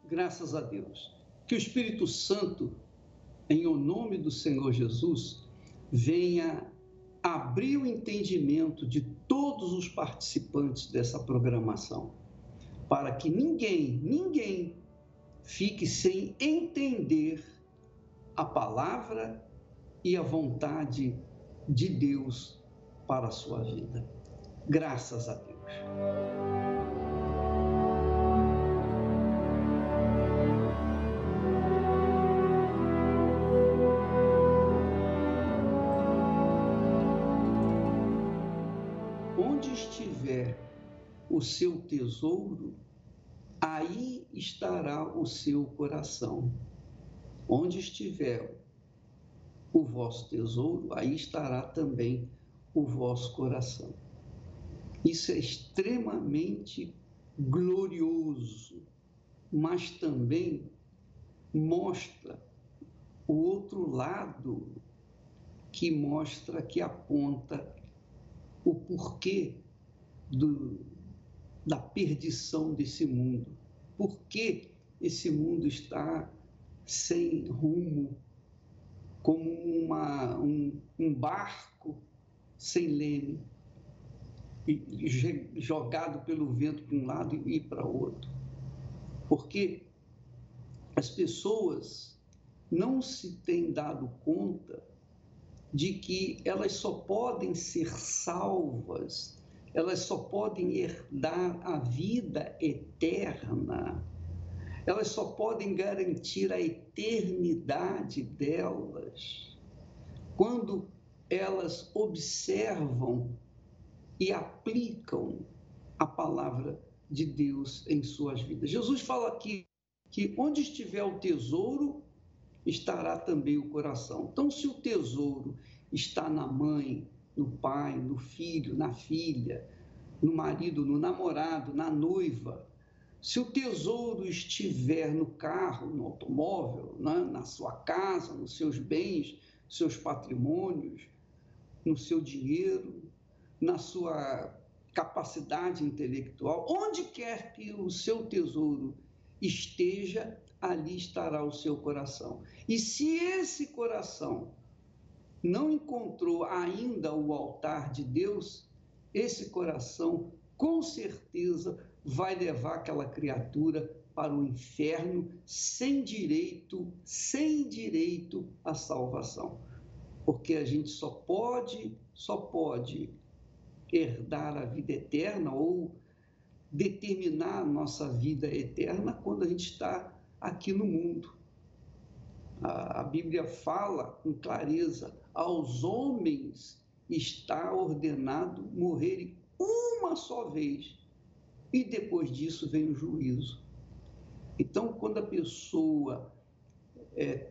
Graças a Deus. Que o Espírito Santo, em o nome do Senhor Jesus, venha abrir o entendimento de todos os participantes dessa programação, para que ninguém fique sem entender a palavra e a vontade de Deus para a sua vida. Graças a Deus. Onde estiver o seu tesouro, aí estará o seu coração. Onde estiver o vosso tesouro, aí estará também o vosso coração. Isso é extremamente glorioso, mas também mostra o outro lado, que aponta o porquê da perdição desse mundo. Por que esse mundo está sem rumo, como um barco sem leme, jogado pelo vento para um lado e para outro? Porque as pessoas não se têm dado conta de que elas só podem ser salvas, elas só podem herdar a vida eterna, elas só podem garantir a eternidade delas quando elas observam e aplicam a palavra de Deus em suas vidas. Jesus fala aqui que onde estiver o tesouro, estará também o coração. Então, se o tesouro está na mãe, no pai, no filho, na filha, no marido, no namorado, na noiva, se o tesouro estiver no carro, no automóvel, na sua casa, nos seus bens, seus patrimônios, no seu dinheiro, na sua capacidade intelectual, onde quer que o seu tesouro esteja, ali estará o seu coração. E se esse coração não encontrou ainda o altar de Deus, esse coração, com certeza, vai levar aquela criatura para o inferno sem direito à salvação. Porque a gente só pode herdar a vida eterna ou determinar a nossa vida eterna quando a gente está aqui no mundo. A Bíblia fala com clareza: aos homens está ordenado morrerem uma só vez, e depois disso vem o juízo. Então, quando a pessoa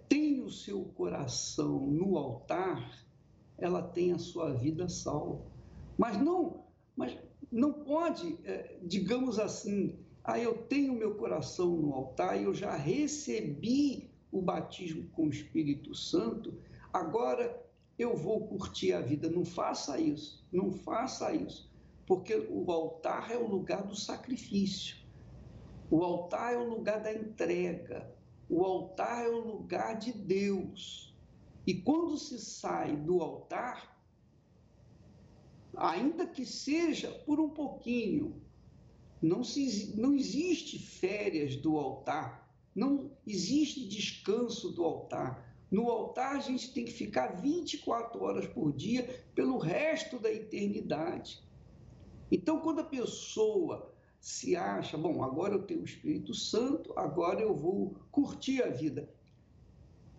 tem o seu coração no altar, ela tem a sua vida salva. Mas não pode, digamos assim, eu tenho meu coração no altar, eu já recebi o batismo com o Espírito Santo, agora eu vou curtir a vida. Não faça isso, porque o altar é o lugar do sacrifício, o altar é o lugar da entrega, o altar é o lugar de Deus. E quando se sai do altar, ainda que seja por um pouquinho, não existe férias do altar, não existe descanso do altar. No altar a gente tem que ficar 24 horas por dia pelo resto da eternidade. Então, quando a pessoa se acha, bom, agora eu tenho o Espírito Santo, agora eu vou curtir a vida,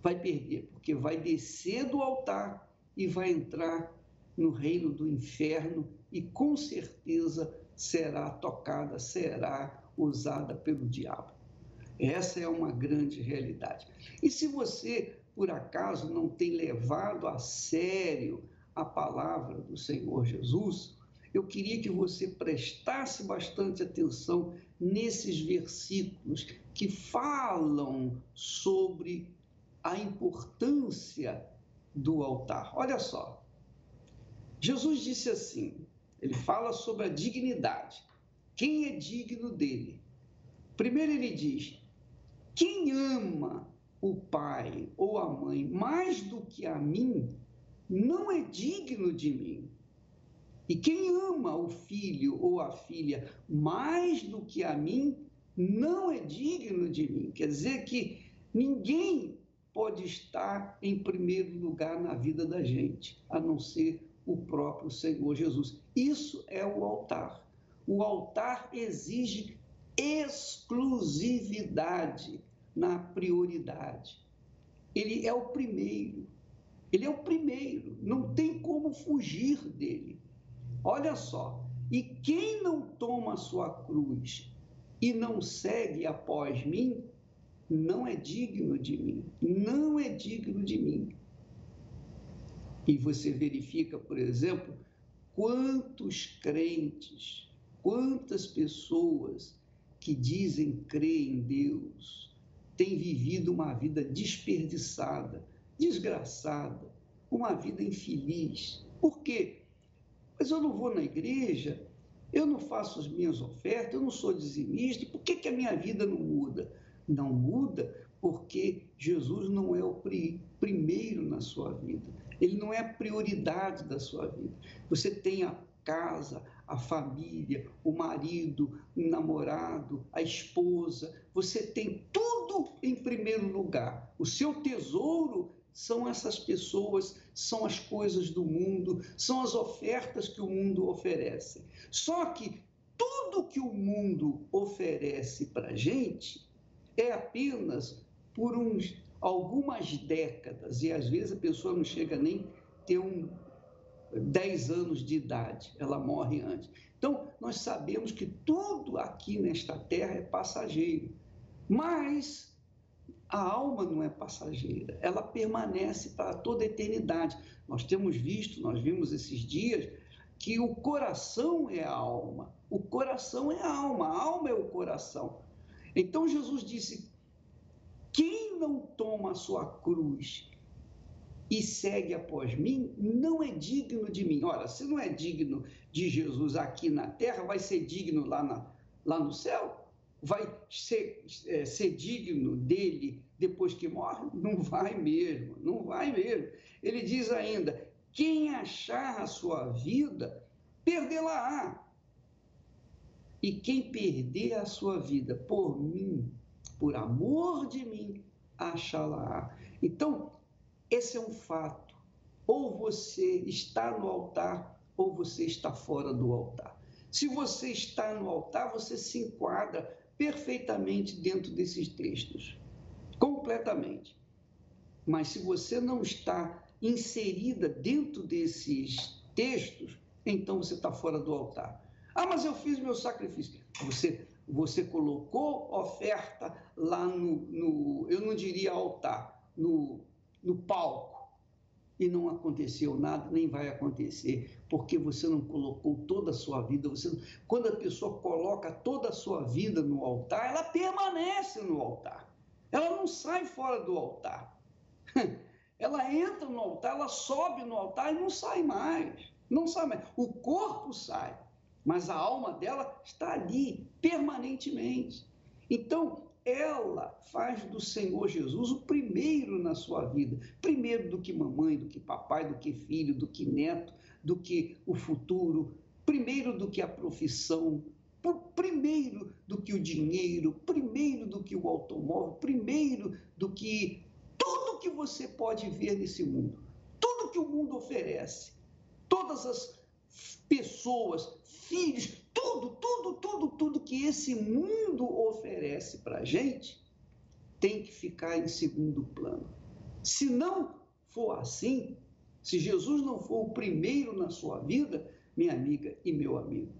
vai perder, porque vai descer do altar e vai entrar no reino do inferno e com certeza será tocada, será usada pelo diabo. Essa é uma grande realidade. E se você, por acaso, não tem levado a sério a palavra do Senhor Jesus, eu queria que você prestasse bastante atenção nesses versículos que falam sobre a importância do altar. Olha só, Jesus disse assim, ele fala sobre a dignidade. Quem é digno dele? Primeiro ele diz, quem ama o pai ou a mãe mais do que a mim, não é digno de mim. E quem ama o filho ou a filha mais do que a mim, não é digno de mim. Quer dizer que ninguém pode estar em primeiro lugar na vida da gente, a não ser o próprio Senhor Jesus. Isso é o altar. O altar exige exclusividade na prioridade. Ele é o primeiro. Ele é o primeiro. Não tem como fugir dele. Olha só. E quem não toma a sua cruz e não segue após mim, não é digno de mim. Não é digno de mim. E você verifica, por exemplo, quantos crentes, quantas pessoas que dizem crer em Deus têm vivido uma vida desperdiçada, desgraçada, uma vida infeliz. Por quê? Mas eu não vou na igreja, eu não faço as minhas ofertas, eu não sou dizimista, por que a minha vida não muda? Não muda porque Jesus não é o primeiro na sua vida. Ele não é a prioridade da sua vida. Você tem a casa, a família, o marido, o namorado, a esposa. Você tem tudo em primeiro lugar. O seu tesouro são essas pessoas, são as coisas do mundo, são as ofertas que o mundo oferece. Só que tudo que o mundo oferece para a gente é apenas por algumas décadas, e às vezes a pessoa não chega nem a ter 10 anos de idade, ela morre antes. Então, nós sabemos que tudo aqui nesta terra é passageiro, mas a alma não é passageira, ela permanece para toda a eternidade. Nós vimos esses dias que o coração é a alma, o coração é a alma é o coração. Então, Jesus disse, quem não toma a sua cruz e segue após mim, não é digno de mim. Ora, se não é digno de Jesus aqui na terra, vai ser digno lá no céu? Vai ser digno dele depois que morre? Não vai mesmo, não vai mesmo. Ele diz ainda, quem achar a sua vida, perdê-la-á. E quem perder a sua vida por mim, por amor de mim, achá-la-á. Então, esse é um fato. Ou você está no altar, ou você está fora do altar. Se você está no altar, você se enquadra perfeitamente dentro desses textos. Completamente. Mas se você não está inserida dentro desses textos, então você está fora do altar. Ah, mas eu fiz meu sacrifício. Você colocou oferta lá eu não diria altar, no palco, e não aconteceu nada, nem vai acontecer, porque você não colocou toda a sua vida. Quando a pessoa coloca toda a sua vida no altar, ela permanece no altar. Ela não sai fora do altar. Ela entra no altar, ela sobe no altar e não sai mais. Não sai mais. O corpo sai, mas a alma dela está ali permanentemente. Então, ela faz do Senhor Jesus o primeiro na sua vida. Primeiro do que mamãe, do que papai, do que filho, do que neto, do que o futuro. Primeiro do que a profissão. Primeiro do que o dinheiro. Primeiro do que o automóvel. Primeiro do que tudo que você pode ver nesse mundo. Tudo que o mundo oferece. Todas as pessoas, filhos, tudo que esse mundo oferece para a gente tem que ficar em segundo plano. Se não for assim, se Jesus não for o primeiro na sua vida, minha amiga e meu amigo,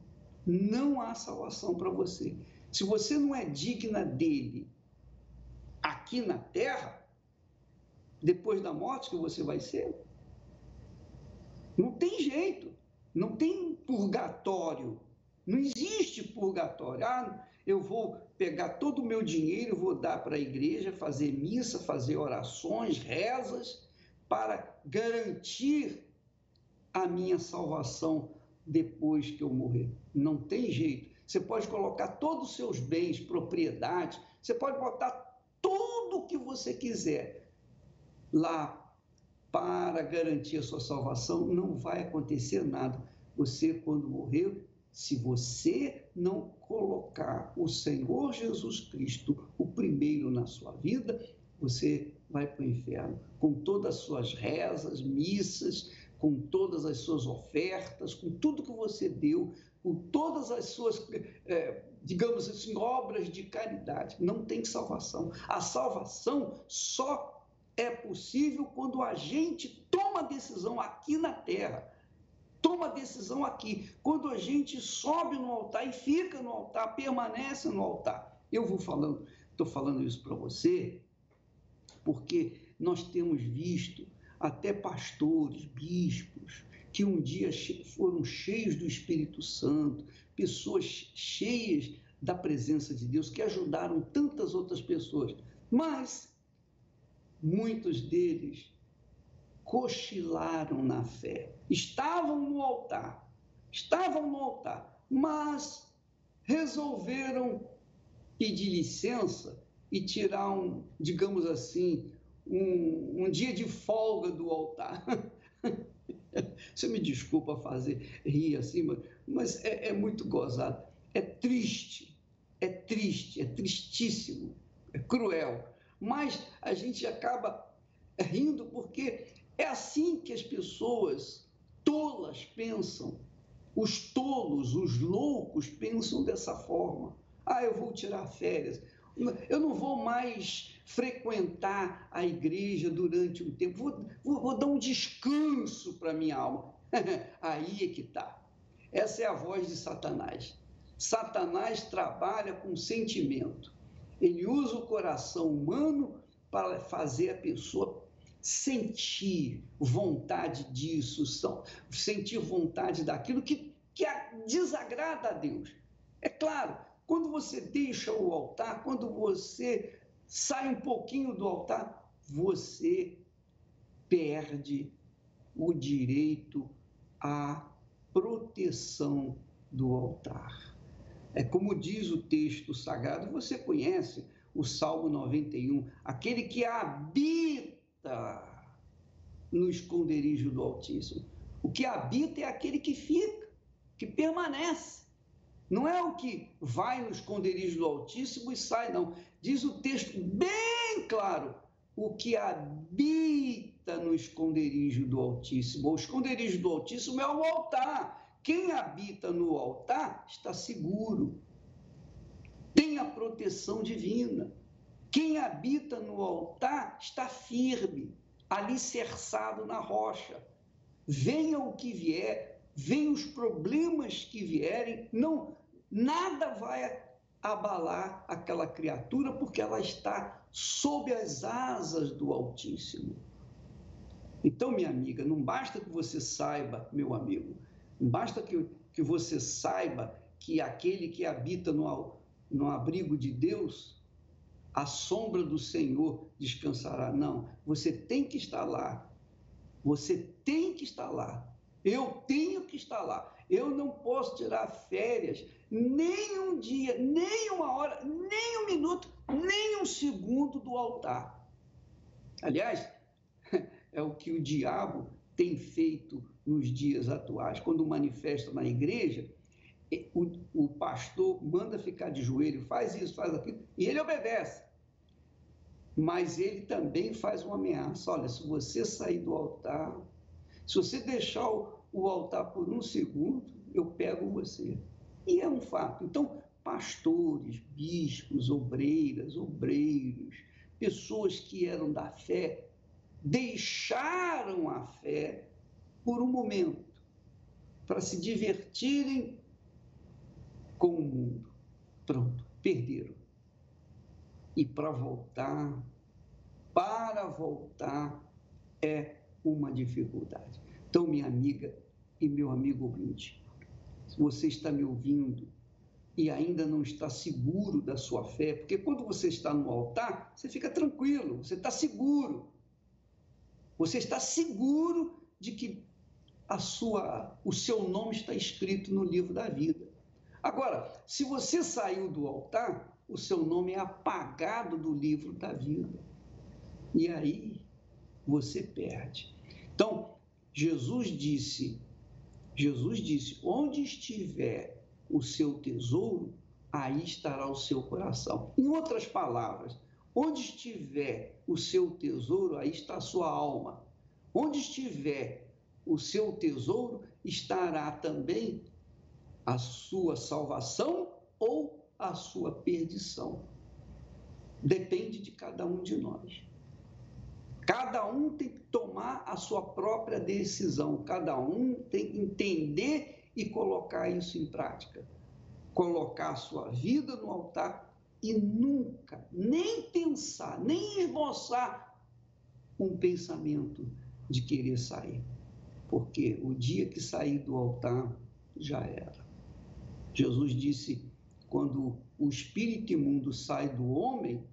não há salvação para você. Se você não é digna dele aqui na terra, depois da morte que você vai ser, não tem jeito, não tem purgatório. Não existe purgatório. Ah, eu vou pegar todo o meu dinheiro, vou dar para a igreja, fazer missa, fazer orações, rezas, para garantir a minha salvação depois que eu morrer. Não tem jeito. Você pode colocar todos os seus bens, propriedades, você pode botar tudo o que você quiser lá para garantir a sua salvação, não vai acontecer nada. Você, quando morrer, se você não colocar o Senhor Jesus Cristo o primeiro na sua vida, você vai para o inferno, com todas as suas rezas, missas, com todas as suas ofertas, com tudo que você deu, com todas as suas, digamos assim, obras de caridade. Não tem salvação. A salvação só é possível quando a gente toma a decisão aqui na terra. Toma a decisão aqui. Quando a gente sobe no altar e fica no altar, permanece no altar. Eu estou falando isso para você, porque nós temos visto até pastores, bispos, que um dia foram cheios do Espírito Santo, pessoas cheias da presença de Deus, que ajudaram tantas outras pessoas, mas muitos deles cochilaram na fé, estavam no altar, mas resolveram pedir licença e tirar digamos assim, um dia de folga do altar. Você me desculpa fazer rir assim, mas é muito gozado. É triste, é tristíssimo, é cruel. Mas a gente acaba rindo porque é assim que as pessoas tolas pensam. Os tolos, os loucos pensam dessa forma. Eu vou tirar férias. Eu não vou mais frequentar a igreja durante um tempo, vou dar um descanso para a minha alma. Aí é que está. Essa é a voz de Satanás. Satanás trabalha com sentimento. Ele usa o coração humano para fazer a pessoa sentir vontade disso, sentir vontade daquilo que desagrada a Deus. É claro, quando você deixa o altar, quando você sai um pouquinho do altar, você perde o direito à proteção do altar. É como diz o texto sagrado, você conhece o Salmo 91, aquele que habita no esconderijo do Altíssimo. O que habita é aquele que fica, que permanece. Não é o que vai no esconderijo do Altíssimo e sai, não. Diz o texto bem claro, o que habita no esconderijo do Altíssimo. O esconderijo do Altíssimo é o altar. Quem habita no altar está seguro, tem a proteção divina. Quem habita no altar está firme, alicerçado na rocha. Venha o que vier, venham os problemas que vierem, nada vai abalar aquela criatura, porque ela está sob as asas do Altíssimo. Então, minha amiga, não basta que você saiba, meu amigo, não basta que você saiba que aquele que habita no abrigo de Deus, a sombra do Senhor descansará. Não, você tem que estar lá. Você tem que estar lá. Eu tenho que estar lá. Eu não posso tirar férias nem um dia, nem uma hora, nem um minuto, nem um segundo do altar. Aliás, é o que o diabo tem feito nos dias atuais. Quando manifesta na igreja, o pastor manda ficar de joelho, faz isso, faz aquilo, e ele obedece. Mas ele também faz uma ameaça. Olha, se você sair do altar, se você deixar o altar por um segundo, eu pego você. E é um fato. Então, pastores, bispos, obreiras, obreiros, pessoas que eram da fé, deixaram a fé por um momento, para se divertirem com o mundo. Pronto, perderam. E para voltar é uma dificuldade. Então, minha amiga e meu amigo ouvinte, se você está me ouvindo e ainda não está seguro da sua fé, porque quando você está no altar, você fica tranquilo, você está seguro. Você está seguro de que o seu nome está escrito no livro da vida. Agora, se você saiu do altar, o seu nome é apagado do livro da vida. E aí você perde. Então, Jesus disse, onde estiver o seu tesouro, aí estará o seu coração. Em outras palavras, onde estiver o seu tesouro, aí está a sua alma. Onde estiver o seu tesouro, estará também a sua salvação ou a sua perdição. Depende de cada um de nós. Cada um tem que tomar a sua própria decisão, cada um tem que entender e colocar isso em prática. Colocar a sua vida no altar e nunca, nem pensar, nem esboçar um pensamento de querer sair. Porque o dia que sair do altar, já era. Jesus disse, quando o espírito imundo sai do homem,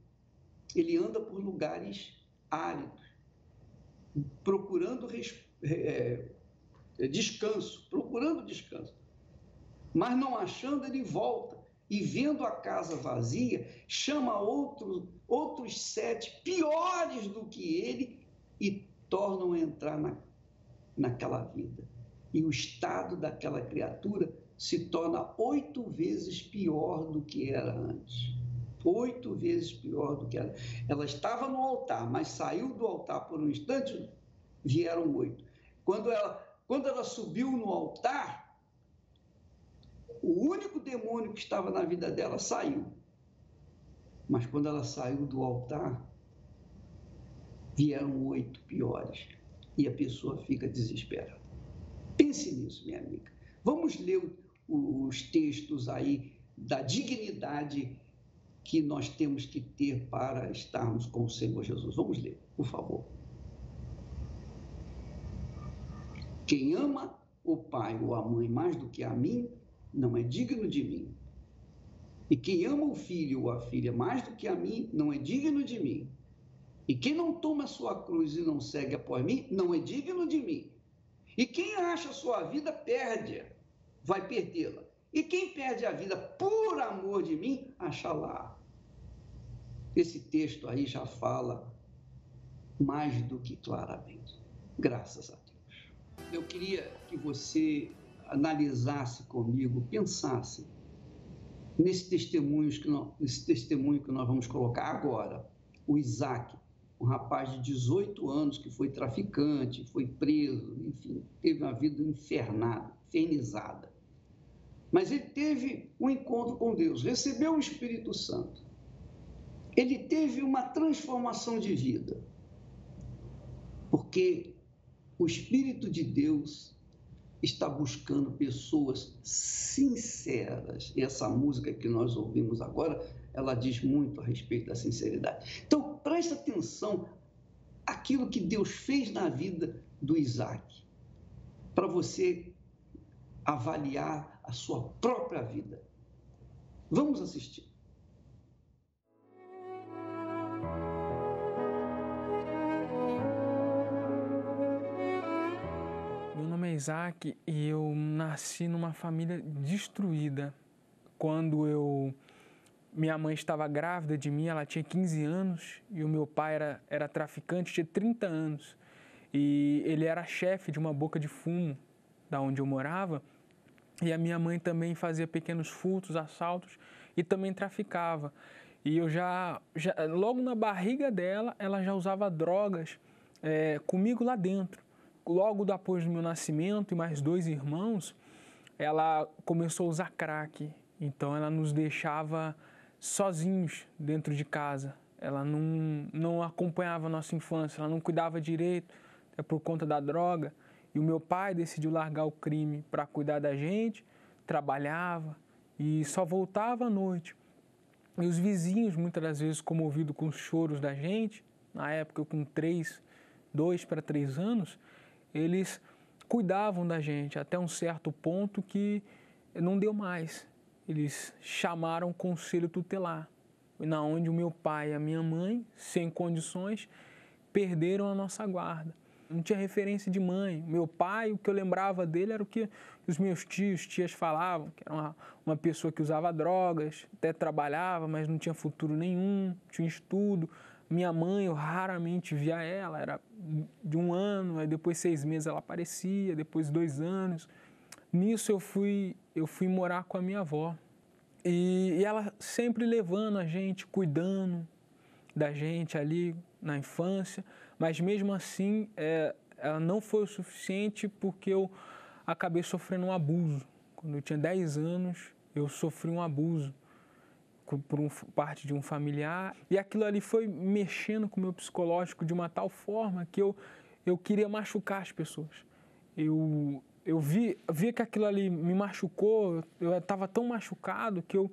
ele anda por lugares áridos, procurando descanso, mas não achando, ele volta e vendo a casa vazia, chama outros 7 piores do que ele e tornam a entrar naquela vida. E o estado daquela criatura se torna 8 vezes pior do que era antes. 8 vezes pior do que era. Ela estava no altar, mas saiu do altar por um instante, vieram 8. Quando ela subiu no altar, o único demônio que estava na vida dela saiu. Mas quando ela saiu do altar, vieram 8 piores. E a pessoa fica desesperada. Pense nisso, minha amiga. Vamos ler os textos aí da dignidade que nós temos que ter para estarmos com o Senhor Jesus. Vamos ler, por favor. Quem ama o pai ou a mãe mais do que a mim, não é digno de mim. E quem ama o filho ou a filha mais do que a mim, não é digno de mim. E quem não toma a sua cruz e não segue após mim, não é digno de mim. E quem acha a sua vida, perde-a, vai perdê-la. E quem perde a vida por amor de mim, acha-la. Esse texto aí já fala mais do que claramente. Graças a Deus. Eu queria que você analisasse comigo, pensasse nesse testemunho que nós vamos colocar agora. O Isaac, um rapaz de 18 anos que foi traficante, foi preso, enfim, teve uma vida infernizada. Mas ele teve um encontro com Deus, recebeu o Espírito Santo. Ele teve uma transformação de vida, porque o Espírito de Deus está buscando pessoas sinceras. E essa música que nós ouvimos agora, ela diz muito a respeito da sinceridade. Então, preste atenção àquilo que Deus fez na vida do Isaac, para você avaliar a sua própria vida. Vamos assistir. Meu nome é Isaac e eu nasci numa família destruída. Quando minha mãe estava grávida de mim, ela tinha 15 anos e o meu pai era traficante, tinha 30 anos. E ele era chefe de uma boca de fumo da onde eu morava. E a minha mãe também fazia pequenos furtos, assaltos e também traficava. E eu logo na barriga dela, ela já usava drogas comigo lá dentro. Logo depois do meu nascimento e mais 2 irmãos, ela começou a usar crack. Então ela nos deixava sozinhos dentro de casa. Ela não acompanhava a nossa infância, ela não cuidava direito, até por conta da droga. E o meu pai decidiu largar o crime para cuidar da gente, trabalhava e só voltava à noite. E os vizinhos, muitas das vezes comovidos com os choros da gente, na época eu com 2 para 3 anos, eles cuidavam da gente até um certo ponto que não deu mais. Eles chamaram conselho tutelar, na onde o meu pai e a minha mãe, sem condições, perderam a nossa guarda. não tinha referência de mãe. Meu pai, o que eu lembrava dele era o que os meus tias falavam, que era uma pessoa que usava drogas, até trabalhava, mas não tinha futuro nenhum, tinha estudo. Minha mãe, eu raramente via ela, era de 1 ano, aí depois 6 meses ela aparecia, depois 2 anos. Nisso eu fui morar com a minha avó. E ela sempre levando a gente, cuidando da gente ali na infância, mas mesmo assim ela não foi o suficiente porque eu acabei sofrendo um abuso. Quando eu tinha 10 anos, eu sofri um abuso por parte de um familiar, e aquilo ali foi mexendo com o meu psicológico de uma tal forma que eu queria machucar as pessoas. Eu via que aquilo ali me machucou, eu estava tão machucado que eu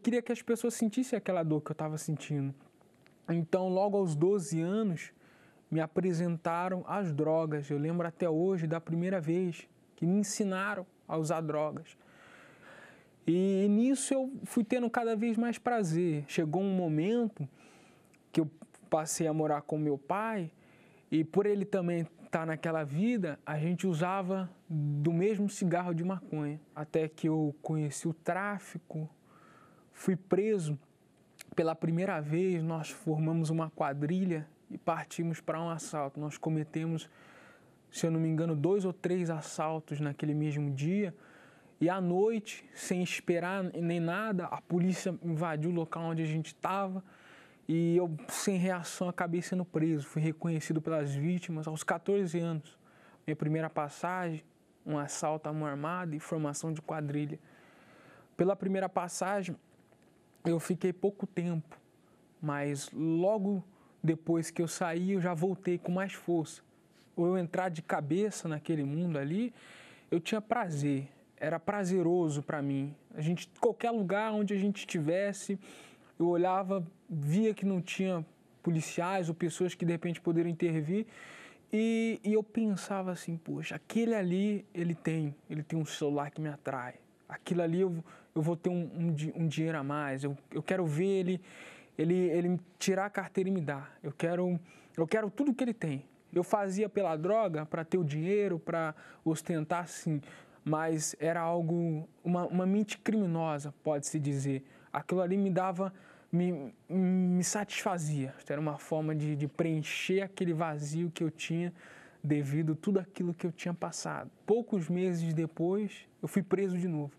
queria que as pessoas sentissem aquela dor que eu estava sentindo. Então, logo aos 12 anos, me apresentaram às drogas. Eu lembro até hoje da primeira vez que me ensinaram a usar drogas. E nisso eu fui tendo cada vez mais prazer. Chegou um momento que eu passei a morar com meu pai e por ele também estar naquela vida, a gente usava do mesmo cigarro de maconha. Até que eu conheci o tráfico, fui preso. Pela primeira vez, nós formamos uma quadrilha e partimos para um assalto. Nós cometemos, se eu não me engano, 2 ou 3 assaltos naquele mesmo dia. E à noite, sem esperar nem nada, a polícia invadiu o local onde a gente estava e eu, sem reação, acabei sendo preso. Fui reconhecido pelas vítimas aos 14 anos. Minha primeira passagem, um assalto à mão armada e formação de quadrilha. Pela primeira passagem, eu fiquei pouco tempo, mas logo depois que eu saí, eu já voltei com mais força. Ou eu entrar de cabeça naquele mundo ali, eu tinha prazer. Era prazeroso para mim. Qualquer lugar onde a gente estivesse, eu olhava, via que não tinha policiais ou pessoas que de repente poderiam intervir e eu pensava assim, poxa, aquele ali, ele tem um celular que me atrai. Aquilo ali eu vou ter um dinheiro a mais. Eu quero ver ele tirar a carteira e me dar. Eu quero tudo que ele tem. Eu fazia pela droga para ter o dinheiro, para ostentar, sim. Mas era algo, uma mente criminosa, pode-se dizer. Aquilo ali me satisfazia. Era uma forma de preencher aquele vazio que eu tinha devido a tudo aquilo que eu tinha passado. Poucos meses depois, eu fui preso de novo,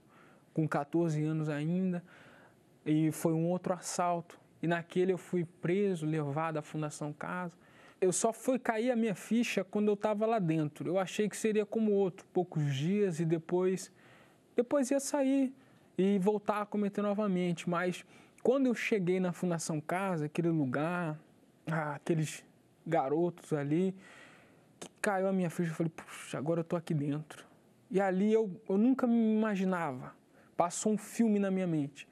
com 14 anos ainda, e foi um outro assalto. E naquele eu fui preso, levado à Fundação Casa. Eu só fui cair a minha ficha quando eu estava lá dentro. Eu achei que seria como outro, poucos dias e depois ia sair e voltar a cometer novamente. Mas quando eu cheguei na Fundação Casa, aquele lugar, aqueles garotos ali, que caiu a minha ficha, eu falei, puxa, agora eu estou aqui dentro. E ali eu nunca me imaginava, passou um filme na minha mente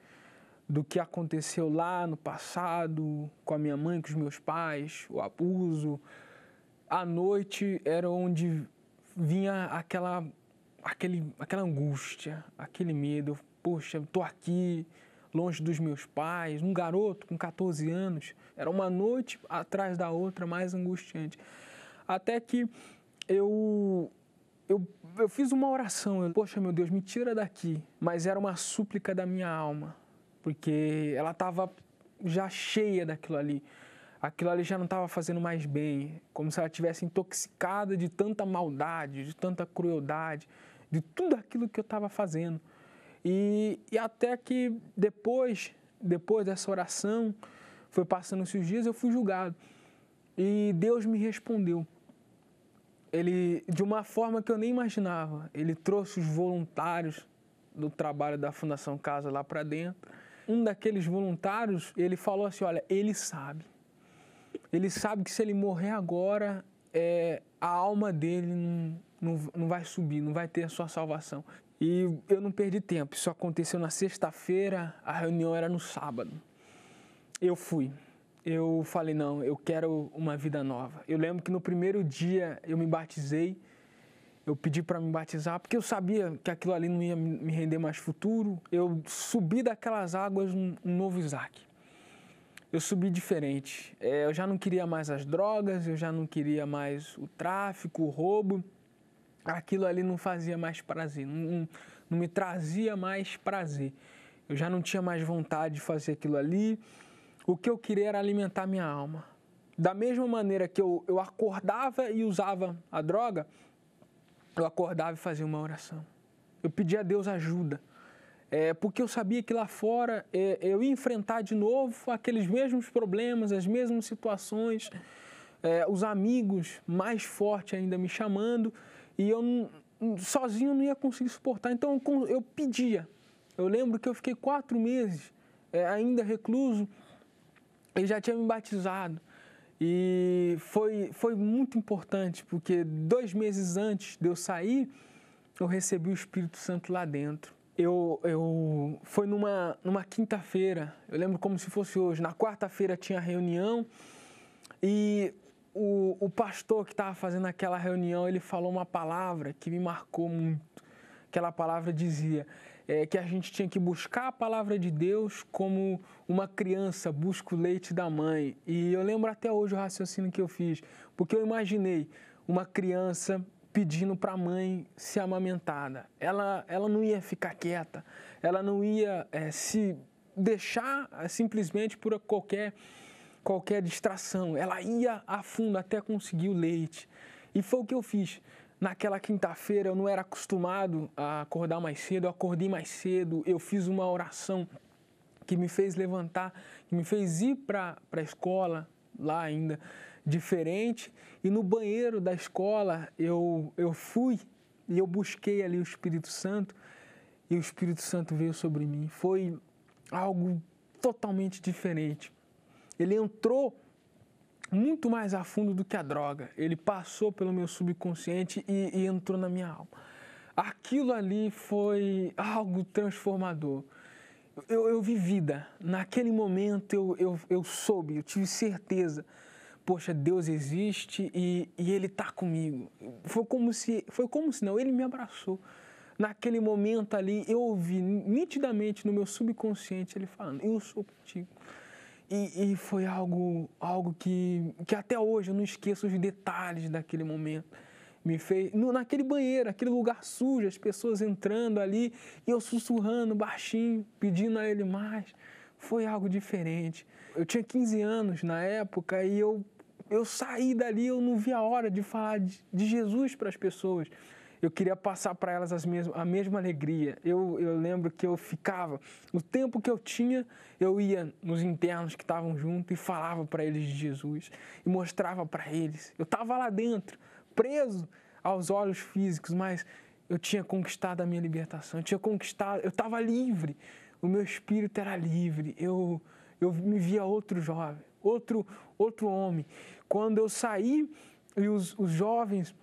do que aconteceu lá no passado, com a minha mãe, com os meus pais, o abuso. À noite era onde vinha aquela angústia, aquele medo. Poxa, eu estou aqui, longe dos meus pais, um garoto com 14 anos. Era uma noite atrás da outra, mais angustiante. Até que eu fiz uma oração. Poxa, meu Deus, me tira daqui. Mas era uma súplica da minha alma, porque ela estava já cheia daquilo ali. Aquilo ali já não estava fazendo mais bem, como se ela estivesse intoxicada de tanta maldade, de tanta crueldade, de tudo aquilo que eu estava fazendo. E até que depois dessa oração, foi passando-se os dias, eu fui julgado. E Deus me respondeu. Ele, de uma forma que eu nem imaginava, ele trouxe os voluntários do trabalho da Fundação Casa lá para dentro. Um daqueles voluntários, ele falou assim, olha, ele sabe que se ele morrer agora, a alma dele não vai subir, não vai ter a sua salvação. E eu não perdi tempo, isso aconteceu na sexta-feira, a reunião era no sábado. Eu fui. Eu falei, não, eu quero uma vida nova. Eu lembro que no primeiro dia eu me batizei, eu pedi para me batizar, porque eu sabia que aquilo ali não ia me render mais futuro. Eu subi daquelas águas um novo Isaac. eu subi diferente. Eu já não queria mais as drogas, eu já não queria mais o tráfico, o roubo. Aquilo ali não fazia mais prazer, não me trazia mais prazer. Eu já não tinha mais vontade de fazer aquilo ali. O que eu queria era alimentar minha alma. Da mesma maneira que eu acordava e usava a droga, eu acordava e fazia uma oração. Eu pedia a Deus ajuda, porque eu sabia que lá fora eu ia enfrentar de novo aqueles mesmos problemas, as mesmas situações, os amigos mais fortes ainda me chamando, e eu sozinho não ia conseguir suportar. Então eu pedia. Eu lembro que eu fiquei 4 meses ainda recluso e já tinha me batizado. E foi muito importante, porque 2 meses antes de eu sair, eu recebi o Espírito Santo lá dentro. Foi numa quinta-feira, eu lembro como se fosse hoje. Na quarta-feira tinha reunião e o pastor que estava fazendo aquela reunião, ele falou uma palavra que me marcou muito. Aquela palavra dizia que a gente tinha que buscar a palavra de Deus como uma criança busca o leite da mãe. E eu lembro até hoje o raciocínio que eu fiz, porque eu imaginei uma criança pedindo para a mãe ser amamentada. Ela não ia ficar quieta, ela não ia se deixar simplesmente por qualquer distração. Ela ia a fundo até conseguir o leite. E foi o que eu fiz. Naquela quinta-feira eu não era acostumado a acordar mais cedo, eu acordei mais cedo, eu fiz uma oração que me fez levantar, que me fez ir para a escola, lá ainda diferente, e no banheiro da escola eu fui e eu busquei ali o Espírito Santo, e o Espírito Santo veio sobre mim. Foi algo totalmente diferente. Ele entrou muito mais a fundo do que a droga. Ele passou pelo meu subconsciente e entrou na minha alma. Aquilo ali foi algo transformador. Eu vi vida. Naquele momento eu soube, eu tive certeza. Poxa, Deus existe e Ele está comigo. Foi como se não, Ele me abraçou. Naquele momento ali, eu ouvi nitidamente no meu subconsciente Ele falando, eu sou contigo. E foi algo que até hoje eu não esqueço os detalhes daquele momento. Me fez naquele banheiro, aquele lugar sujo, as pessoas entrando ali, e eu sussurrando baixinho, pedindo a Ele mais. Foi algo diferente. Eu tinha 15 anos na época e eu saí dali, eu não vi a hora de falar de Jesus para as pessoas. Eu queria passar para elas a mesma alegria. Eu lembro que eu ficava, o tempo que eu tinha, eu ia nos internos que estavam junto e falava para eles de Jesus e mostrava para eles. Eu estava lá dentro, preso aos olhos físicos, mas eu tinha conquistado a minha libertação, eu estava livre, o meu espírito era livre, eu me via outro jovem, outro homem. Quando eu saí e os jovens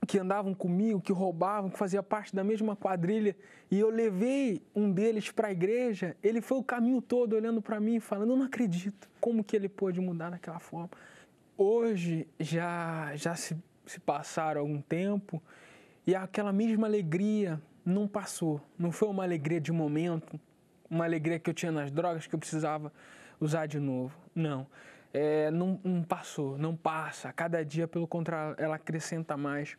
que andavam comigo, que roubavam, que fazia parte da mesma quadrilha, e eu levei um deles para a igreja, ele foi o caminho todo olhando para mim e falando, eu não acredito, como que ele pôde mudar daquela forma. Hoje já se passaram algum tempo e aquela mesma alegria não passou, não foi uma alegria de momento, uma alegria que eu tinha nas drogas que eu precisava usar de novo, não. Não passou, não passa, cada dia pelo contrário ela acrescenta mais.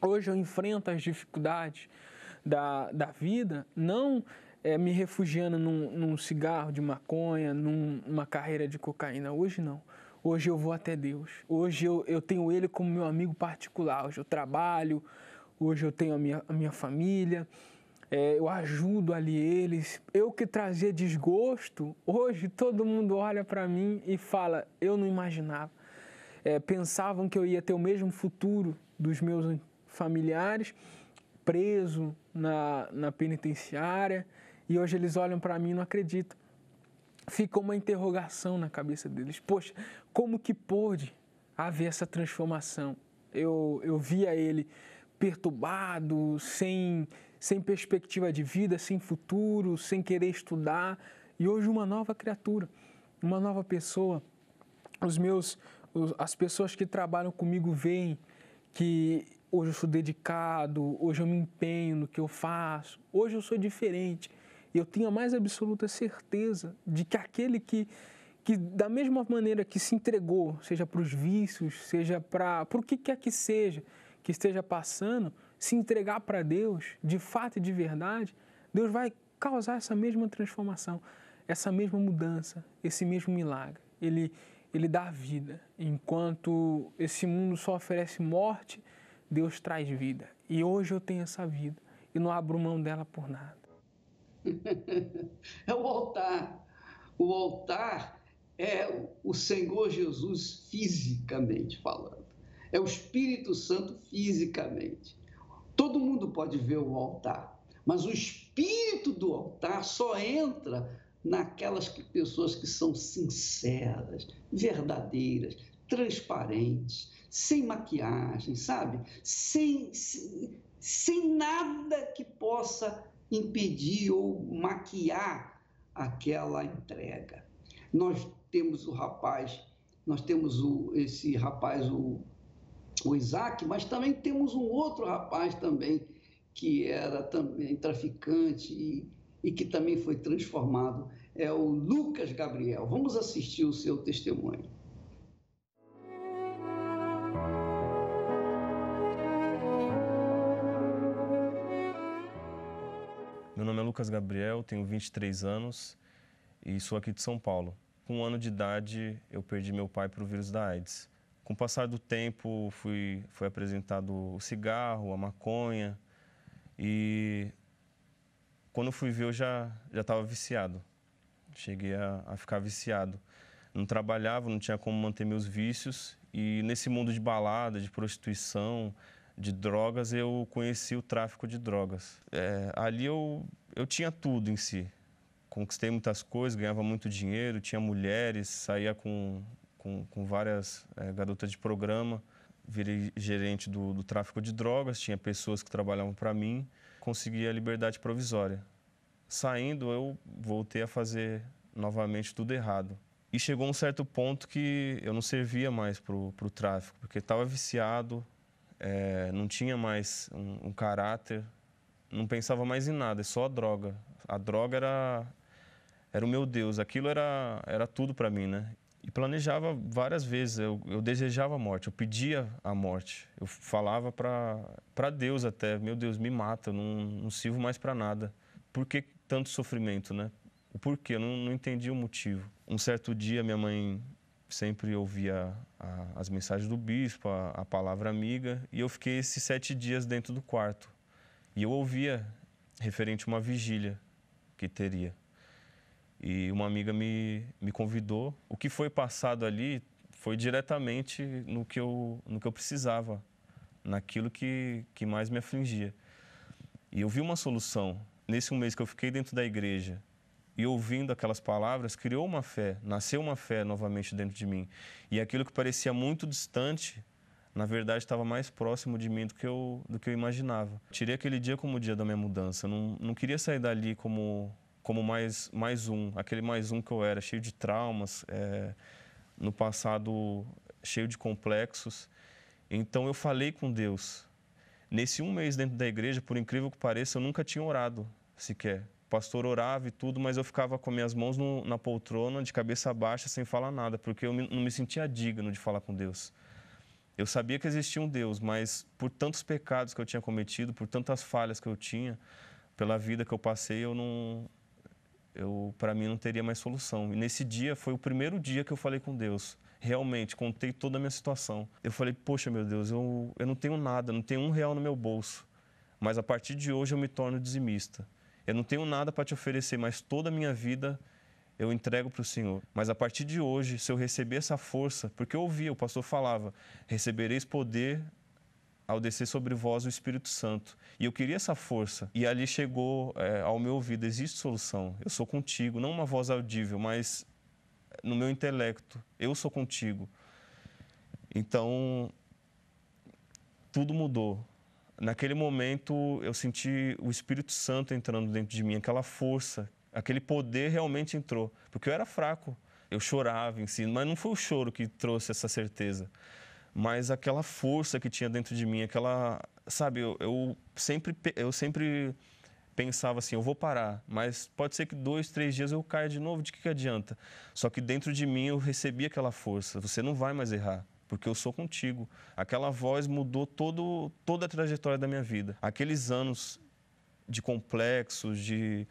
Hoje eu enfrento as dificuldades da vida, não me refugiando num cigarro de maconha, numa carreira de cocaína. Hoje não. Hoje eu vou até Deus. Hoje eu tenho Ele como meu amigo particular. Hoje eu trabalho, hoje eu tenho a minha família, eu ajudo ali eles. Eu que trazia desgosto, hoje todo mundo olha para mim e fala, eu não imaginava. Pensavam que eu ia ter o mesmo futuro dos meus familiares, preso na penitenciária, e hoje eles olham para mim e não acreditam. Fica uma interrogação na cabeça deles. Poxa, como que pôde haver essa transformação? Eu via ele perturbado, sem perspectiva de vida, sem futuro, sem querer estudar, e hoje uma nova criatura, uma nova pessoa. As pessoas que trabalham comigo veem que hoje eu sou dedicado, hoje eu me empenho no que eu faço, hoje eu sou diferente. E eu tenho a mais absoluta certeza de que aquele que que da mesma maneira que se entregou, seja para os vícios, seja para o que quer que esteja passando, se entregar para Deus, de fato e de verdade, Deus vai causar essa mesma transformação, essa mesma mudança, esse mesmo milagre. Ele dá vida. Enquanto esse mundo só oferece morte, Deus traz vida. E hoje eu tenho essa vida e não abro mão dela por nada. É o altar. O altar é o Senhor Jesus fisicamente falando. É o Espírito Santo fisicamente. Todo mundo pode ver o altar, mas o espírito do altar só entra naquelas pessoas que são sinceras, verdadeiras, transparentes, sem maquiagem, sabe? Sem nada que possa impedir ou maquiar aquela entrega. Nós temos esse rapaz, o Isaac, mas também temos um outro rapaz também que era também traficante e que também foi transformado, é o Lucas Gabriel. Vamos assistir o seu testemunho. Meu nome é Lucas Gabriel, tenho 23 anos e sou aqui de São Paulo. Com 1 ano de idade, eu perdi meu pai para o vírus da AIDS. Com o passar do tempo, foi apresentado o cigarro, a maconha e quando eu fui ver, eu já estava viciado. Cheguei a ficar viciado. Não trabalhava, não tinha como manter meus vícios e nesse mundo de balada, de prostituição, de drogas, eu conheci o tráfico de drogas. Ali eu tinha tudo em si. Conquistei muitas coisas, ganhava muito dinheiro, tinha mulheres, saía com várias garotas de programa, virei gerente do tráfico de drogas, tinha pessoas que trabalhavam para mim, consegui a liberdade provisória. Saindo, eu voltei a fazer novamente tudo errado. E chegou um certo ponto que eu não servia mais para o tráfico, porque estava viciado, não tinha mais um caráter, não pensava mais em nada, é só a droga. A droga era o meu Deus, aquilo era tudo para mim, né? E planejava várias vezes, eu desejava a morte, eu pedia a morte. Eu falava para Deus até, meu Deus, me mata, eu não sirvo mais para nada. Por que tanto sofrimento, né? O porquê, eu não entendi o motivo. Um certo dia, minha mãe sempre ouvia as mensagens do bispo, a palavra amiga, e eu fiquei esses 7 dias dentro do quarto. E eu ouvia referente a uma vigília que teria. E uma amiga me convidou. O que foi passado ali foi diretamente no que eu precisava, naquilo que mais me afligia. E eu vi uma solução. Nesse 1 mês que eu fiquei dentro da igreja e ouvindo aquelas palavras, criou uma fé, nasceu uma fé novamente dentro de mim. E aquilo que parecia muito distante, na verdade, estava mais próximo de mim do que eu imaginava. Tirei aquele dia como o dia da minha mudança. Eu não queria sair dali como aquele mais um que eu era, cheio de traumas, no passado cheio de complexos. Então eu falei com Deus. Nesse 1 mês dentro da igreja, por incrível que pareça, eu nunca tinha orado sequer. O pastor orava e tudo, mas eu ficava com minhas mãos na poltrona, de cabeça baixa, sem falar nada, porque eu não me sentia digno de falar com Deus. Eu sabia que existia um Deus, mas por tantos pecados que eu tinha cometido, por tantas falhas que eu tinha, pela vida que eu passei, para mim não teria mais solução. E nesse dia foi o primeiro dia que eu falei com Deus. Realmente, contei toda a minha situação. Eu falei, poxa, meu Deus, eu não tenho nada, não tenho R$1 no meu bolso. Mas a partir de hoje eu me torno dizimista. Eu não tenho nada para te oferecer, mas toda a minha vida eu entrego para o Senhor. Mas a partir de hoje, se eu receber essa força, porque eu ouvia, o pastor falava, recebereis poder ao descer sobre vós o Espírito Santo. E eu queria essa força. E ali chegou ao meu ouvido, existe solução. Eu sou contigo, não uma voz audível, mas no meu intelecto, eu sou contigo. Então, tudo mudou. Naquele momento, eu senti o Espírito Santo entrando dentro de mim, aquela força, aquele poder realmente entrou. Porque eu era fraco, eu chorava em si, mas não foi o choro que trouxe essa certeza. Mas aquela força que tinha dentro de mim, aquela, sabe, eu sempre pensava assim, eu vou parar, mas pode ser que 2, 3 dias eu caia de novo, de que adianta? Só que dentro de mim eu recebi aquela força, você não vai mais errar, porque eu sou contigo. Aquela voz mudou toda a trajetória da minha vida. Aqueles anos de complexos, de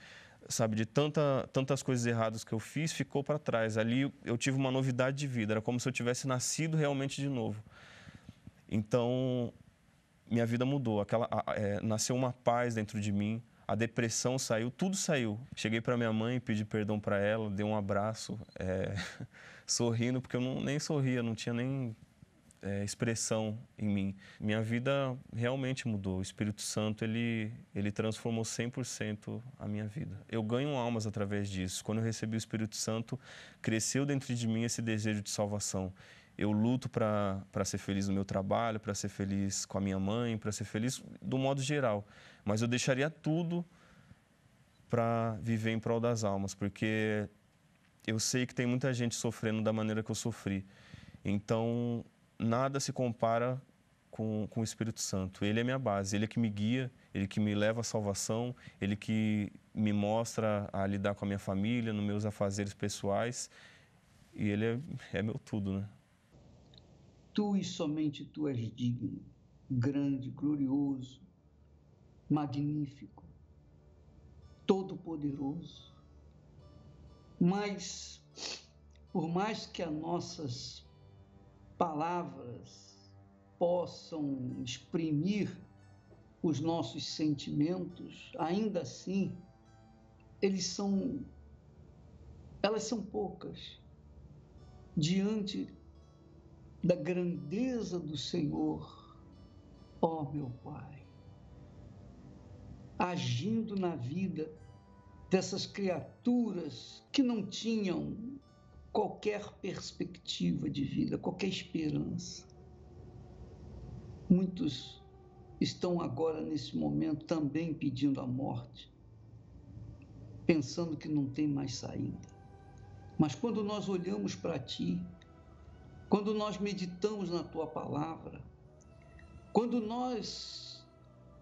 tantas coisas erradas que eu fiz, ficou para trás. Ali eu tive uma novidade de vida, era como se eu tivesse nascido realmente de novo. Então, minha vida mudou, nasceu uma paz dentro de mim, a depressão saiu, tudo saiu. Cheguei para minha mãe, pedi perdão para ela, dei um abraço, sorrindo, porque eu nem sorria, não tinha nem expressão em mim. Minha vida realmente mudou. O Espírito Santo, ele transformou 100% a minha vida. Eu ganho almas através disso. Quando eu recebi o Espírito Santo, cresceu dentro de mim esse desejo de salvação. Eu luto para ser feliz no meu trabalho, para ser feliz com a minha mãe, para ser feliz do modo geral. Mas eu deixaria tudo para viver em prol das almas, porque eu sei que tem muita gente sofrendo da maneira que eu sofri. Então, nada se compara com o Espírito Santo. Ele é minha base, ele é que me guia, ele que me leva à salvação, ele que me mostra a lidar com a minha família, nos meus afazeres pessoais. E ele é meu tudo, né? Tu e somente Tu és digno, grande, glorioso, magnífico, todo-poderoso. Mas, por mais que as nossas palavras possam exprimir os nossos sentimentos, ainda assim, elas são poucas diante da grandeza do Senhor, ó meu Pai, agindo na vida dessas criaturas que não tinham qualquer perspectiva de vida, qualquer esperança. Muitos estão agora, nesse momento, também pedindo a morte, pensando que não tem mais saída. Mas quando nós olhamos para Ti, quando nós meditamos na Tua palavra, quando nós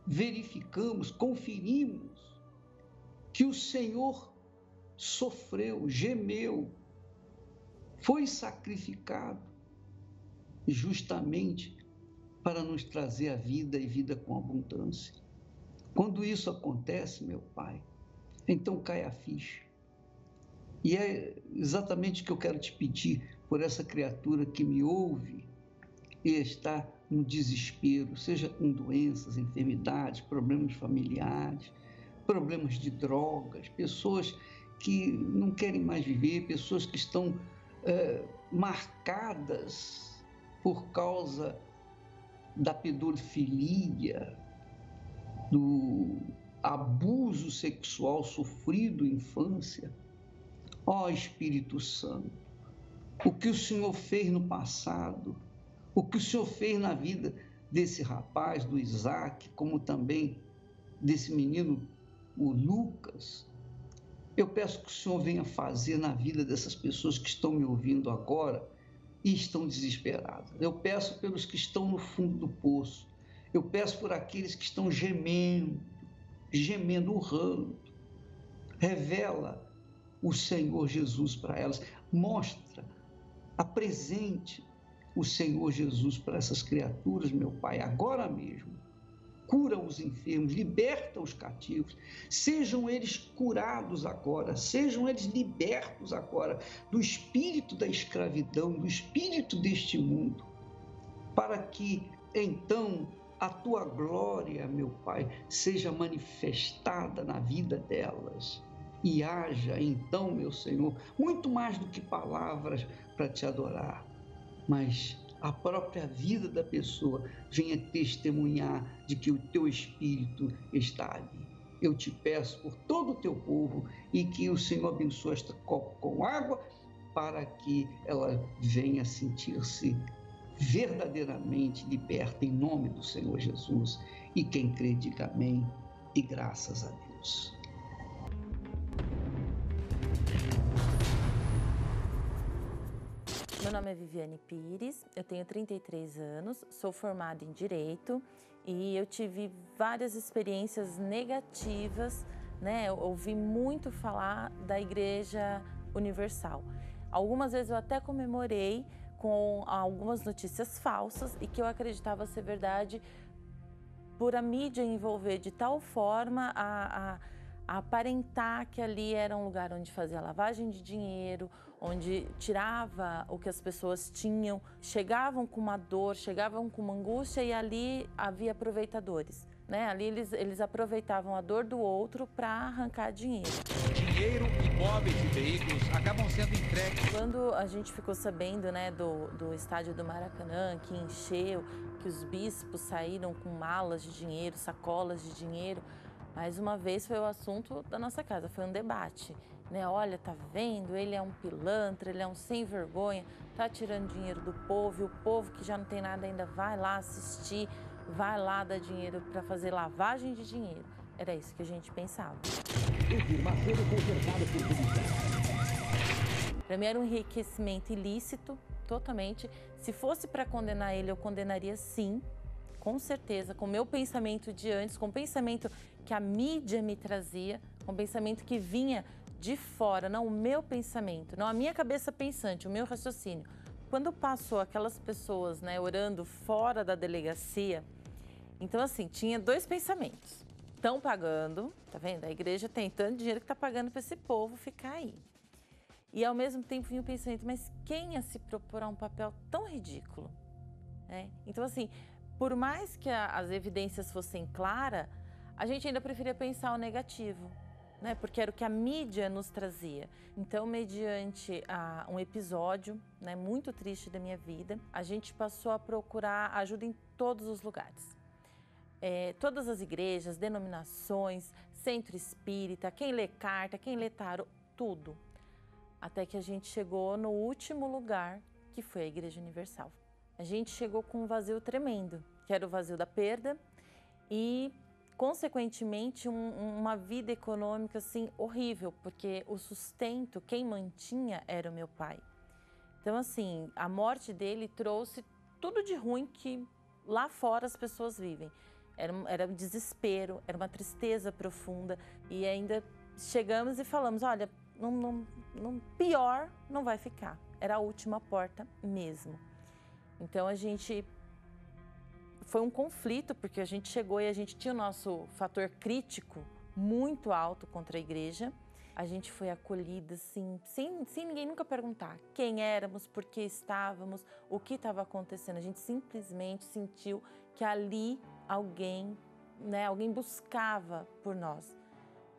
verificamos, conferimos que o Senhor sofreu, gemeu, foi sacrificado justamente para nos trazer a vida e vida com abundância. Quando isso acontece, meu Pai, então cai a ficha. E é exatamente o que eu quero te pedir por essa criatura que me ouve e está no desespero, seja com doenças, enfermidades, problemas familiares, problemas de drogas, pessoas que não querem mais viver, pessoas que estão marcadas por causa da pedofilia, do abuso sexual sofrido em infância. Ó Espírito Santo, o que o Senhor fez no passado, o que o Senhor fez na vida desse rapaz, do Isaac, como também desse menino, o Lucas, eu peço que o Senhor venha fazer na vida dessas pessoas que estão me ouvindo agora e estão desesperadas. Eu peço pelos que estão no fundo do poço. Eu peço por aqueles que estão gemendo, urrando. Revela o Senhor Jesus para elas. Mostra, apresente o Senhor Jesus para essas criaturas, meu Pai, agora mesmo. Cura os enfermos, liberta os cativos, sejam eles curados agora, sejam eles libertos agora do espírito da escravidão, do espírito deste mundo, para que então a Tua glória, meu Pai, seja manifestada na vida delas e haja então, meu Senhor, muito mais do que palavras para Te adorar, mas a própria vida da pessoa venha testemunhar de que o Teu Espírito está ali. Eu te peço por todo o Teu povo e que o Senhor abençoe esta copa com água para que ela venha sentir-se verdadeiramente liberta em nome do Senhor Jesus. E quem crê, diga amém e graças a Deus. Meu nome é Viviane Pires, eu tenho 33 anos, sou formada em Direito e eu tive várias experiências negativas, né? Eu ouvi muito falar da Igreja Universal. Algumas vezes eu até comemorei com algumas notícias falsas e que eu acreditava ser verdade, por a mídia envolver de tal forma a aparentar que ali era um lugar onde fazia lavagem de dinheiro, onde tirava o que as pessoas tinham, chegavam com uma dor, chegavam com uma angústia e ali havia aproveitadores, né? Ali eles aproveitavam a dor do outro para arrancar dinheiro. Dinheiro, imóveis e veículos acabam sendo entregues. Quando a gente ficou sabendo, né, do estádio do Maracanã, que encheu, que os bispos saíram com malas de dinheiro, sacolas de dinheiro, mais uma vez foi o assunto da nossa casa, foi um debate, né? Olha, tá vendo? Ele é um pilantra, ele é um sem vergonha, tá tirando dinheiro do povo, e o povo que já não tem nada ainda vai lá assistir, vai lá dar dinheiro para fazer lavagem de dinheiro. Era isso que a gente pensava. Para mim era um enriquecimento ilícito, totalmente. Se fosse para condenar ele, eu condenaria sim, com certeza, com o meu pensamento de antes, com o pensamento que a mídia me trazia, com o pensamento que vinha de fora, não o meu pensamento, não a minha cabeça pensante, o meu raciocínio. Quando passou aquelas pessoas, né, orando fora da delegacia, então assim, tinha dois pensamentos. Estão pagando, tá vendo? A igreja tem tanto dinheiro que está pagando para esse povo ficar aí. E ao mesmo tempo vinha o pensamento, mas quem ia se propor a um papel tão ridículo? Então assim, por mais que as evidências fossem claras, a gente ainda preferia pensar o negativo, né? Porque era o que a mídia nos trazia. Então, mediante um episódio, né, muito triste da minha vida, a gente passou a procurar ajuda em todos os lugares. Todas as igrejas, denominações, centro espírita, quem lê carta, quem lê tarot, tudo. Até que a gente chegou no último lugar, que foi a Igreja Universal. A gente chegou com um vazio tremendo, que era o vazio da perda e, consequentemente, uma vida econômica assim, horrível, porque o sustento, quem mantinha era o meu pai. Então, assim, a morte dele trouxe tudo de ruim que lá fora as pessoas vivem. Era um desespero, era uma tristeza profunda e ainda chegamos e falamos, olha, pior não vai ficar. Era a última porta mesmo. Então, foi um conflito, porque a gente chegou e a gente tinha o nosso fator crítico muito alto contra a igreja. A gente foi acolhida, assim, sem ninguém nunca perguntar quem éramos, por que estávamos, o que estava acontecendo. A gente simplesmente sentiu que ali alguém buscava por nós,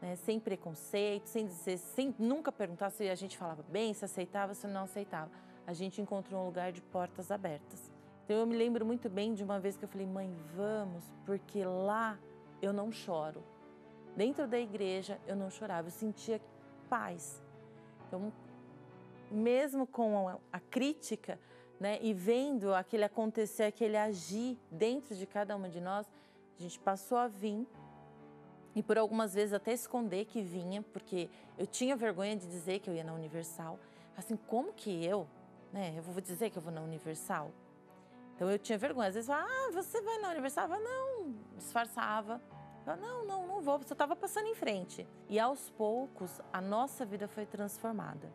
né? Sem preconceito, sem nunca perguntar se a gente falava bem, se aceitava, se não aceitava. A gente encontrou um lugar de portas abertas. Então eu me lembro muito bem de uma vez que eu falei, mãe, vamos, porque lá eu não choro. Dentro da igreja eu não chorava, eu sentia paz. Então, mesmo com a crítica, né, e vendo aquele acontecer, aquele agir dentro de cada uma de nós, a gente passou a vir e por algumas vezes até esconder que vinha, porque eu tinha vergonha de dizer que eu ia na Universal. Assim, como que eu vou dizer que eu vou na Universal? Então eu tinha vergonha. Às vezes eu falava, você vai na Universal? Eu falava, não, disfarçava. Eu falava, não vou, você estava passando em frente. E aos poucos, a nossa vida foi transformada.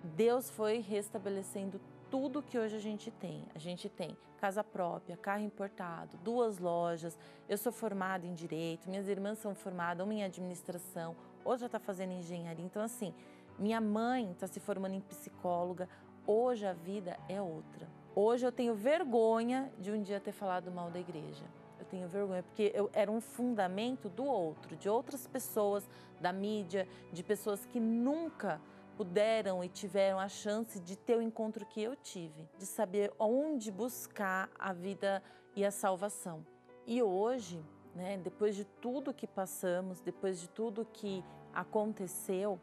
Deus foi restabelecendo tudo que hoje a gente tem. A gente tem casa própria, carro importado, 2 lojas. Eu sou formada em Direito, minhas irmãs são formadas, uma em Administração, outra está fazendo Engenharia. Então, assim, minha mãe está se formando em psicóloga. Hoje a vida é outra. Hoje eu tenho vergonha de um dia ter falado mal da igreja. Eu tenho vergonha porque eu era um fundamento do outro, de outras pessoas, da mídia, de pessoas que nunca puderam e tiveram a chance de ter o encontro que eu tive, de saber onde buscar a vida e a salvação. E hoje, né, depois de tudo que passamos, depois de tudo que aconteceu,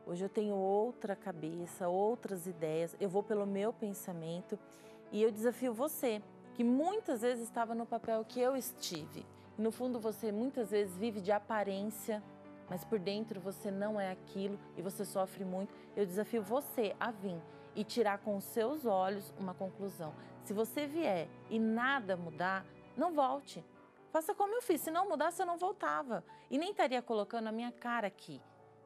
hoje eu tenho outra cabeça, outras ideias, eu vou pelo meu pensamento e eu desafio você, que muitas vezes estava no papel que eu estive. No fundo, você muitas vezes vive de aparência, mas por dentro você não é aquilo e você sofre muito. Eu desafio você a vir e tirar com os seus olhos uma conclusão. Se você vier e nada mudar, não volte. Faça como eu fiz, se não mudasse eu não voltava. E nem estaria colocando a minha cara aqui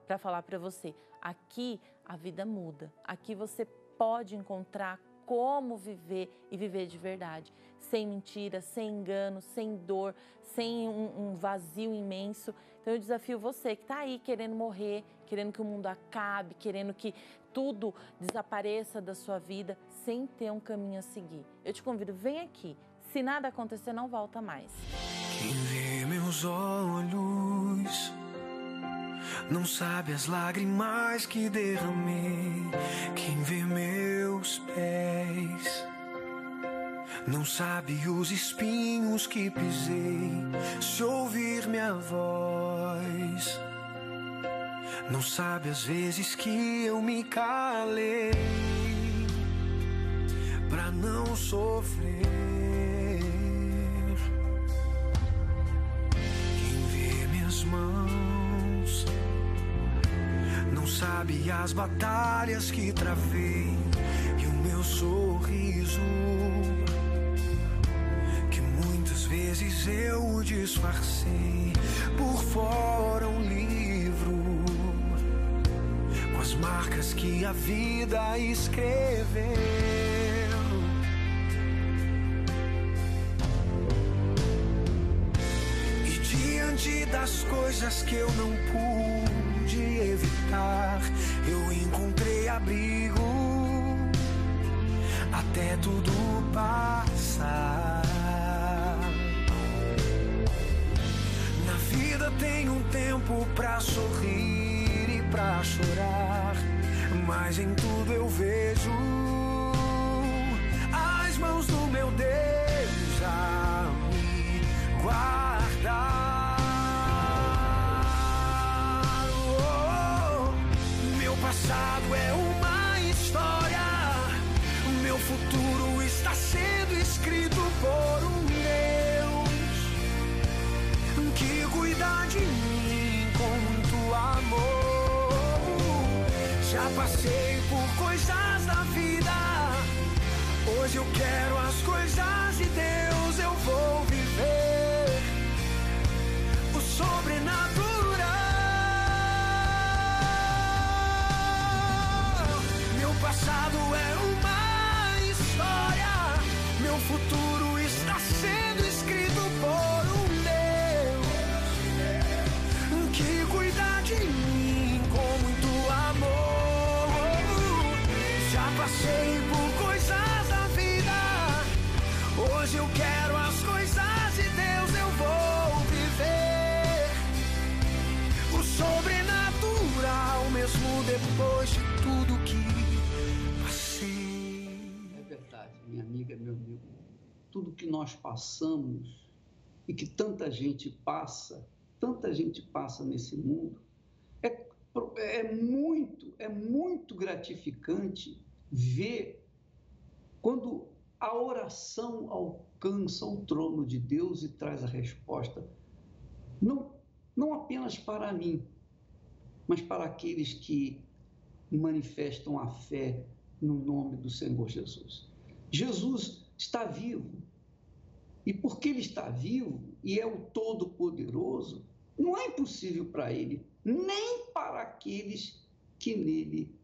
para falar para você. Aqui a vida muda, aqui você pode encontrar como viver e viver de verdade. Sem mentira, sem engano, sem dor, sem um vazio imenso. Então eu desafio você que está aí querendo morrer, querendo que o mundo acabe, querendo que tudo desapareça da sua vida, sem ter um caminho a seguir. Eu te convido, vem aqui. Se nada acontecer, não volta mais. Quem vê meus olhos não sabe as lágrimas que derramei. Quem vê meus pés não sabe os espinhos que pisei. Se ouvir minha voz, não sabe as vezes que eu me calei pra não sofrer. Quem vê minhas mãos não sabe as batalhas que travei e o meu sorriso que muitas vezes eu disfarcei. Por fora um livro com as marcas que a vida escreveu. E diante das coisas que eu não pude evitar, eu encontrei abrigo até tudo passar. Na vida tem um tempo pra sorrir e pra chorar, mas em tudo eu vejo as mãos do meu Deus a me guardar. Meu passado é uma história, meu futuro está sendo escrito por um Deus que cuida de mim com muito amor. Já passei por coisas da vida, hoje eu quero as coisas de Deus. Eu vou viver o sobrenatural. Meu passado é uma história, meu futuro está sendo escrito por um Deus que cuida de mim com muito amor. Já passei por coisas da vida, hoje eu quero as coisas de Deus. Eu vou viver o sobrenatural, mesmo depois de tudo que passei. É verdade, minha amiga, meu amigo. Tudo que nós passamos e que tanta gente passa nesse mundo, é muito gratificante ver quando a oração alcança o trono de Deus e traz a resposta, não apenas para mim, mas para aqueles que manifestam a fé no nome do Senhor Jesus. Jesus está vivo, e porque Ele está vivo e é o Todo-Poderoso, não é impossível para Ele, nem para aqueles que nele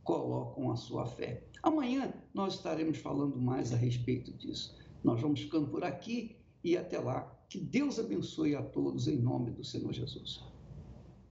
colocam a sua fé. Amanhã nós estaremos falando mais a respeito disso. Nós vamos ficando por aqui e até lá. Que Deus abençoe a todos em nome do Senhor Jesus.